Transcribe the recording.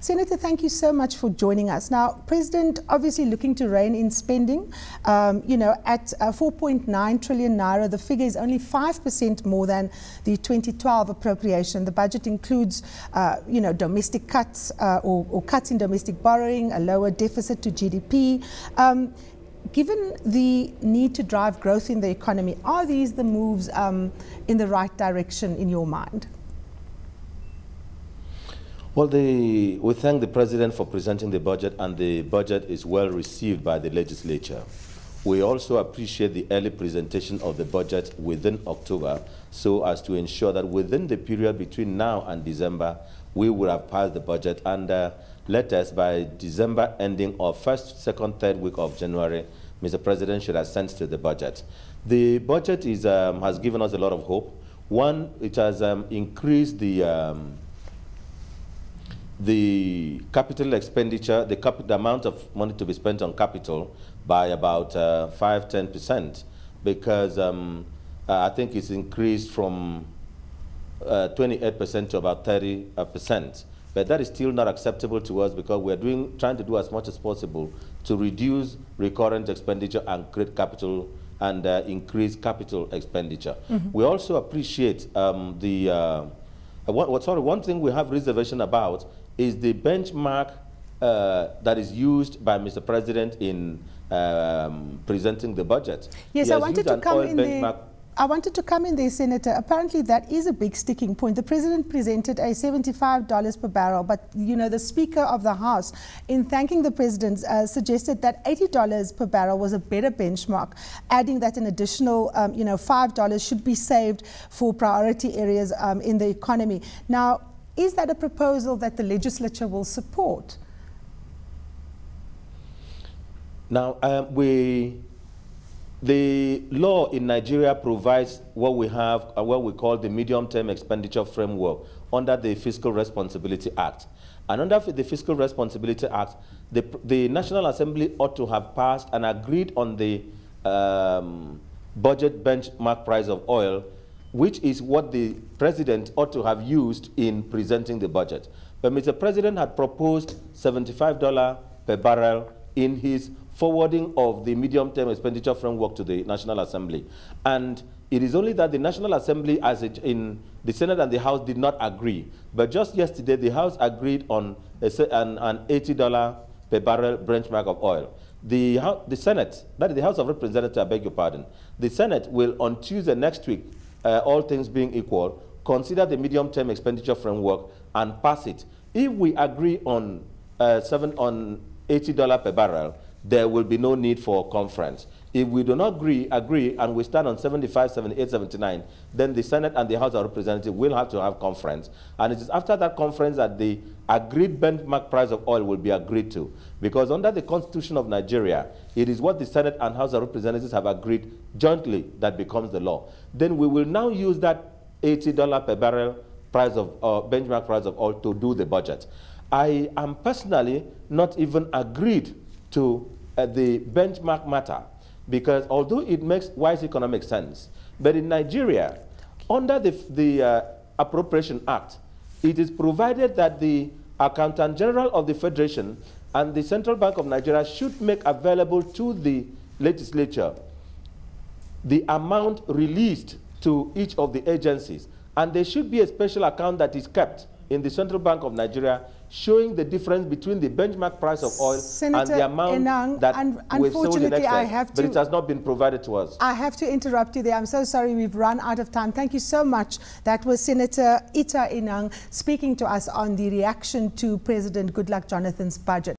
Senator, thank you so much for joining us. Now, President obviously looking to rein in spending. You know, at 4.9 trillion naira, the figure is only 5% more than the 2012 appropriation. The budget includes, you know, domestic cuts or cuts in domestic borrowing, a lower deficit to GDP. Given the need to drive growth in the economy, are these the moves in the right direction in your mind? Well, we thank the President for presenting the budget, and the budget is well received by the legislature. We also appreciate the early presentation of the budget within October, so as to ensure that within the period between now and December, we will have passed the budget, and let us, by December ending or first, second, third week of January, Mr. President should assent to the budget. The budget has given us a lot of hope. One, it has increased the capital expenditure, the amount of money to be spent on capital by about 5–10%, because I think it's increased from 28% to about 30%. But that is still not acceptable to us, because we are trying to do as much as possible to reduce recurrent expenditure and create capital and increase capital expenditure. Mm-hmm. We also appreciate one thing we have reservation about is the benchmark that is used by Mr. President in presenting the budget. Yes, I wanted to come in there, Senator. Apparently that is a big sticking point. The President presented a $75 per barrel, but you know, the Speaker of the House, in thanking the President, suggested that $80 per barrel was a better benchmark, adding that an additional you know, $5 should be saved for priority areas in the economy. Now, is that a proposal that the legislature will support? Now, the law in Nigeria provides what we have, what we call the medium-term expenditure framework under the Fiscal Responsibility Act. And under the Fiscal Responsibility Act, the National Assembly ought to have passed and agreed on the budget benchmark price of oil, which is what the President ought to have used in presenting the budget. But Mr. President had proposed $75 per barrel in his forwarding of the medium-term expenditure framework to the National Assembly. And it is only that the National Assembly, in the Senate and the House, did not agree. But just yesterday, the House agreed on an $80 per barrel benchmark of oil. The Senate, that is the House of Representatives, I beg your pardon, the Senate will on Tuesday next week, all things being equal, consider the medium-term expenditure framework and pass it. If we agree on $80 per barrel, there will be no need for conference. If we do not agree and we stand on 75, 78, 79, then the Senate and the House of Representatives will have to have conference. And it is after that conference that the agreed benchmark price of oil will be agreed to. Because under the Constitution of Nigeria, it is what the Senate and House of Representatives have agreed jointly that becomes the law. Then we will now use that $80 per barrel price of benchmark price of oil to do the budget. I am personally not even agreed to the benchmark matter, because although it makes wise economic sense, but in Nigeria, under the Appropriation Act, it is provided that the Accountant General of the Federation and the Central Bank of Nigeria should make available to the legislature the amount released to each of the agencies. And there should be a special account that is kept in the Central Bank of Nigeria showing the difference between the benchmark price of oil Senator and the amount Enang, that we've sold in excess, but it has not been provided to us. I have to interrupt you there. I'm so sorry, we've run out of time. Thank you so much. That was Senator Ita Enang speaking to us on the reaction to President Goodluck Jonathan's budget.